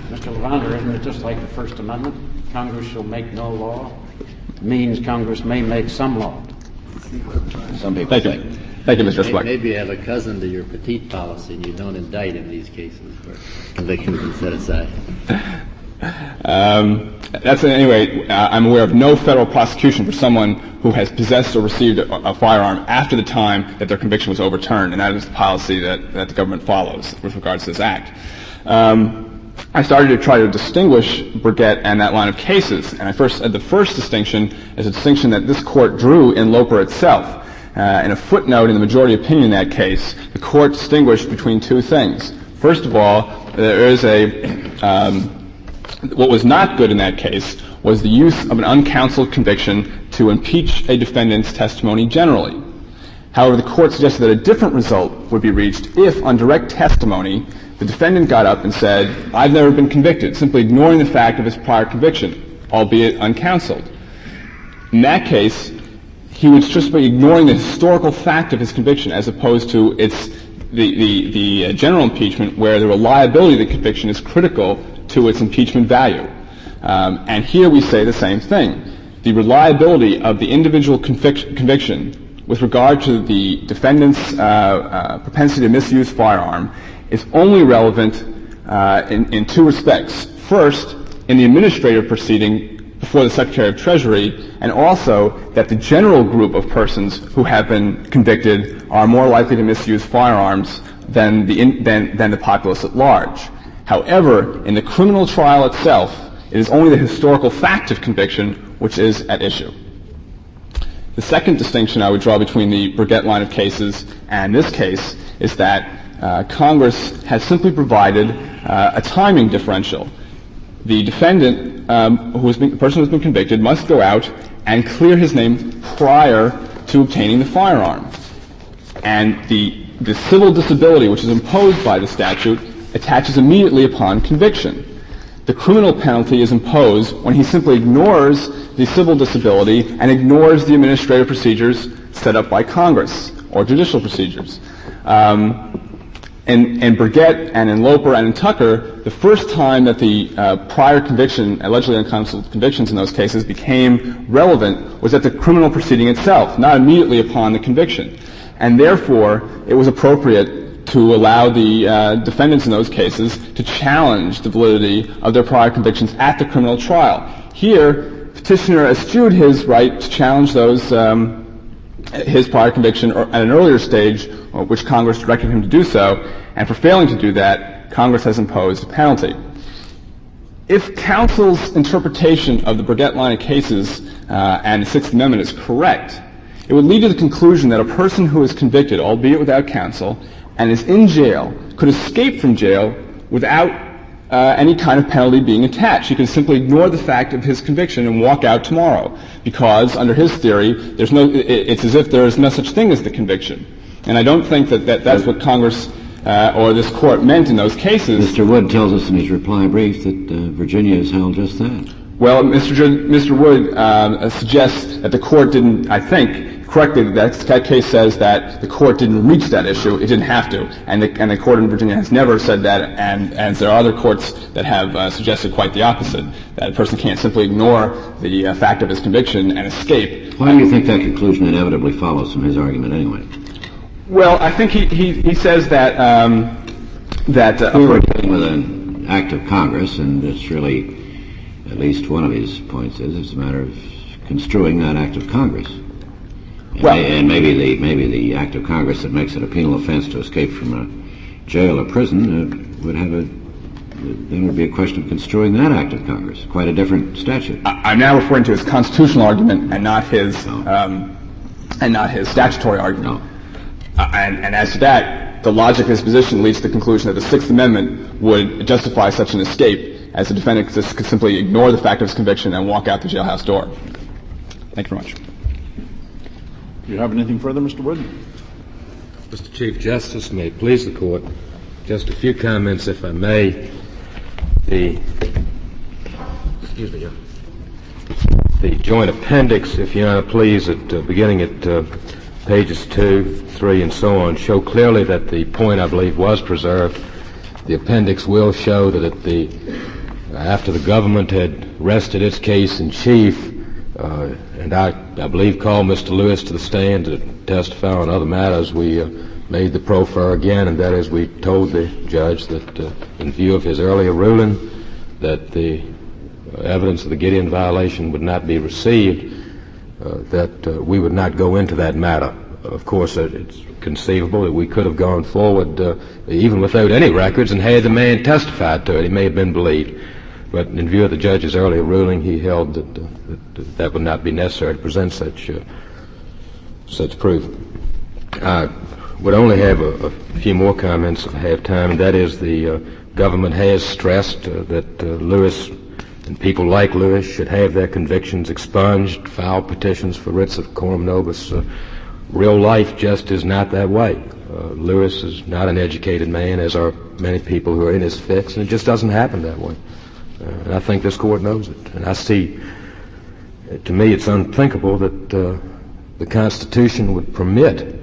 Mr. Lavander, isn't it just like the First Amendment? Congress shall make no law. It means Congress may make some law. Some people say. Thank you, Mr. Fleck. Maybe you have a cousin to your petite policy and you don't indict in these cases where convictions are set aside. Anyway, I'm aware of no federal prosecution for someone who has possessed or received a firearm after the time that their conviction was overturned, and that is the policy that the government follows with regards to this act. I started to try to distinguish Burgett and that line of cases, and the first distinction is a distinction that this court drew in Loper itself. In a footnote in the majority opinion in that case, the court distinguished between two things. First of all, there is what was not good in that case was the use of an uncounseled conviction to impeach a defendant's testimony generally. However, the court suggested that a different result would be reached if, on direct testimony, the defendant got up and said, "I've never been convicted," simply ignoring the fact of his prior conviction, albeit uncounseled. In that case, he would just be ignoring the historical fact of his conviction as opposed to the general impeachment where the reliability of the conviction is critical to its impeachment value. And here we say the same thing. The reliability of the individual conviction with regard to the defendant's propensity to misuse firearm is only relevant in two respects. First, in the administrative proceeding before the Secretary of Treasury, and also that the general group of persons who have been convicted are more likely to misuse firearms than the populace at large. However, in the criminal trial itself, it is only the historical fact of conviction which is at issue. The second distinction I would draw between the Burgett line of cases and this case is that Congress has simply provided a timing differential. The defendant, the person who has been convicted, must go out and clear his name prior to obtaining the firearm. And the civil disability which is imposed by the statute attaches immediately upon conviction. The criminal penalty is imposed when he simply ignores the civil disability and ignores the administrative procedures set up by Congress or judicial procedures. In Burgett and in Loper and in Tucker, the first time that the prior conviction, allegedly uncounseled convictions in those cases, became relevant was at the criminal proceeding itself, not immediately upon the conviction. And therefore, it was appropriate to allow the defendants in those cases to challenge the validity of their prior convictions at the criminal trial. Here, Petitioner eschewed his right to challenge those his prior conviction at an earlier stage, which Congress directed him to do so, and for failing to do that, Congress has imposed a penalty. If counsel's interpretation of the Burgett line of cases and the Sixth Amendment is correct, it would lead to the conclusion that a person who is convicted, albeit without counsel, and is in jail, could escape from jail without any kind of penalty being attached. He can simply ignore the fact of his conviction and walk out tomorrow, because under his theory, it's as if there is no such thing as the conviction. And I don't think that's what Congress or this Court meant in those cases. Mr. Wood tells us in his reply brief that Virginia has held just that. Well, Mr. Wood suggests that the Court didn't, I think, correctly, that case says that the Court didn't reach that issue. It didn't have to. And the Court in Virginia has never said that, and there are other courts that have suggested quite the opposite, that a person can't simply ignore the fact of his conviction and escape. Why do you think that conclusion inevitably follows from his argument anyway? Well, I think he says that we're dealing with an act of Congress, and it's really, at least one of his points is, it's a matter of construing that act of Congress. And maybe the act of Congress that makes it a penal offense to escape from a jail or prison would be a question of construing that act of Congress. Quite a different statute. I'm now referring to his constitutional argument and not his statutory argument. No. And as to that, the logic of his position leads to the conclusion that the Sixth Amendment would justify such an escape as the defendant could simply ignore the fact of his conviction and walk out the jailhouse door. Thank you very much. Do you have anything further, Mr. Wood? Mr. Chief Justice, may it please the Court, just a few comments, if I may. The joint appendix, if you honor, please, beginning at pages 2, 3, and so on, show clearly that the point, I believe, was preserved. The appendix will show that after the government had rested its case in chief, and I believe called Mr. Lewis to the stand to testify on other matters, we made the proffer again, and that is we told the judge that in view of his earlier ruling that the evidence of the Gideon violation would not be received, that we would not go into that matter. Of course, it's conceivable that we could have gone forward even without any records and had the man testified to it. He may have been believed. But in view of the judge's earlier ruling, he held that would not be necessary to present such proof. I would only have a few more comments if I have time, and that is the government has stressed that Lewis and people like Lewis should have their convictions expunged, file petitions for writs of coram nobis. Real life just is not that way. Lewis is not an educated man, as are many people who are in his fix, and it just doesn't happen that way. And I think this Court knows it. And I see, to me, it's unthinkable that the Constitution would permit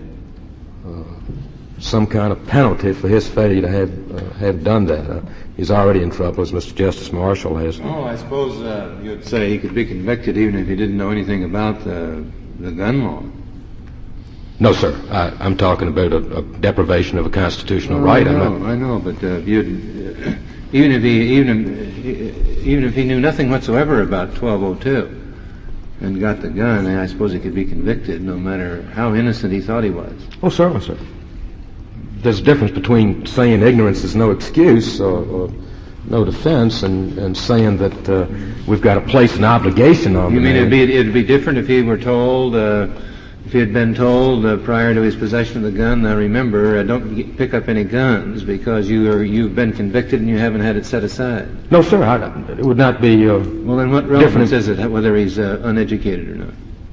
some kind of penalty for his failure to have done that. He's already in trouble, as Mr. Justice Marshall has. Oh, I suppose you'd say he could be convicted even if he didn't know anything about the gun law. No, sir. I'm talking about a deprivation of a constitutional right. I know, but even if he knew nothing whatsoever about 1202 and got the gun, I suppose he could be convicted no matter how innocent he thought he was. Oh, certainly, sir. There's a difference between saying ignorance is no excuse or no defense and saying that we've got to place an obligation on you the mean man. It'd be different if he were told, if he had been told prior to his possession of the gun, now remember, don't pick up any guns because you've been convicted and you haven't had it set aside. No, sir. It would not be well, then what relevance is it whether he's uneducated or not?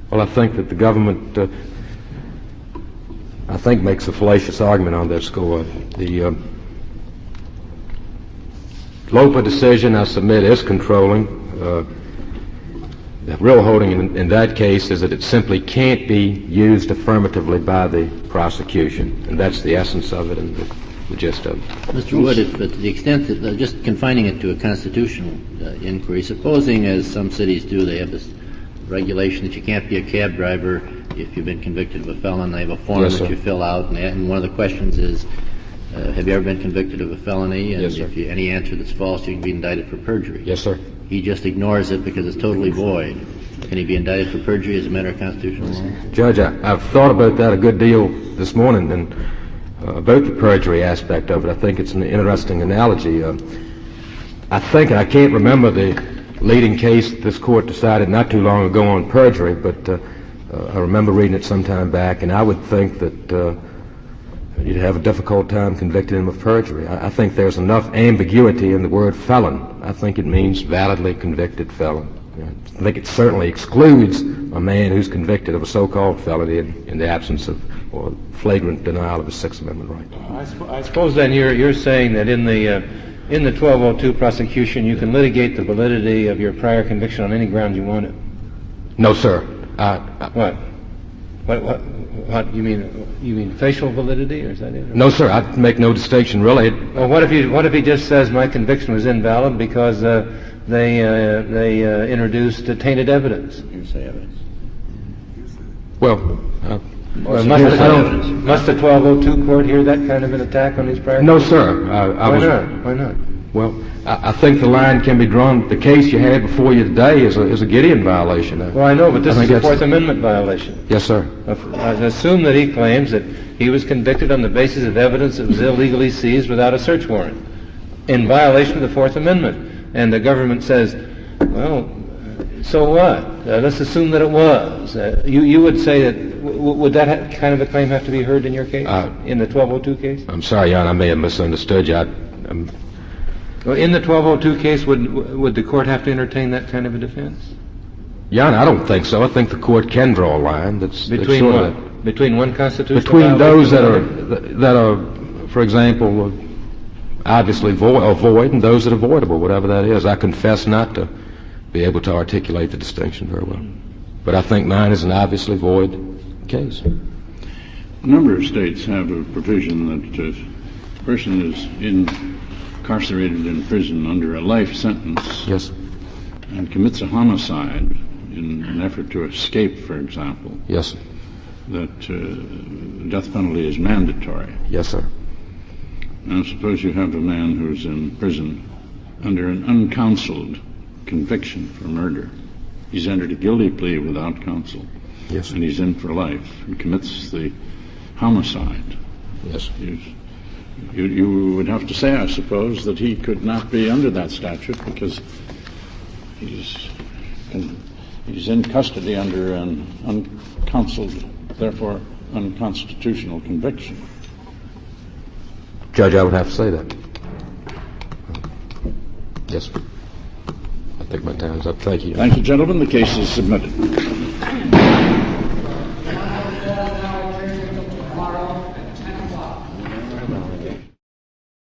Well, I think that the government, makes a fallacious argument on that score. The Lopa decision, I submit, is controlling. The real holding in that case is that it simply can't be used affirmatively by the prosecution, and that's the essence of it and the gist of it. Mr. Wood, to the extent that just confining it to a constitutional inquiry, supposing, as some cities do, they have this regulation that you can't be a cab driver if you've been convicted of a felon. They have a form that you fill out, and one of the questions is, have you ever been convicted of a felony? And yes, sir. if any answer that's false, you can be indicted for perjury. Yes, sir. He just ignores it because it's totally void. Can he be indicted for perjury as a matter of constitutional law? Judge, I've thought about that a good deal this morning, and about the perjury aspect of it. I think it's an interesting analogy. I think, and I can't remember the leading case that this Court decided not too long ago on perjury, but I remember reading it some time back, and I would think that you'd have a difficult time convicting him of perjury. I think there's enough ambiguity in the word felon. I think it means validly convicted felon. I think it certainly excludes a man who's convicted of a so-called felony in the absence of or flagrant denial of his Sixth Amendment right. I suppose then you're saying that in the 1202 prosecution you can litigate the validity of your prior conviction on any ground you want it. No, sir. What? What you mean? You mean facial validity, or is that it? No, sir. I make no distinction really. Well, what if he just says my conviction was invalid because they introduced tainted evidence? Hearsay evidence. Well, must the 1202 court hear that kind of an attack on his prior? No, sir. Why not? Well, I think the line can be drawn. The case you had before you today is a Gideon violation. Well, I know, but this is a Fourth Amendment violation. Yes, sir. I assume that he claims that he was convicted on the basis of evidence that was illegally seized without a search warrant, in violation of the Fourth Amendment. And the government says, well, so what? Let's assume that it was. You would say that, would that kind of a claim have to be heard in your case, in the 1202 case? I'm sorry, Jan, I may have misunderstood you. Well, in the 1202 case, would the court have to entertain that kind of a defense? Jan, I don't think so. I think the court can draw a line between what? Between one constitutional between those that are, for example, obviously void, and those that are voidable, whatever that is. I confess not to be able to articulate the distinction very well, but I think mine is an obviously void case. A number of states have a provision that if a person is incarcerated in prison under a life sentence, yes, and commits a homicide in an effort to escape, for example, yes, that death penalty is mandatory. Yes, sir. Now, suppose you have a man who's in prison under an uncounseled conviction for murder. He's entered a guilty plea without counsel. Yes. And he's in for life and commits the homicide. Yes. You would have to say, I suppose, that he could not be under that statute because he's in custody under an uncounseled, therefore unconstitutional conviction. Judge, I would have to say that. Yes. I think my time's up. Thank you. Thank you, gentlemen. The case is submitted.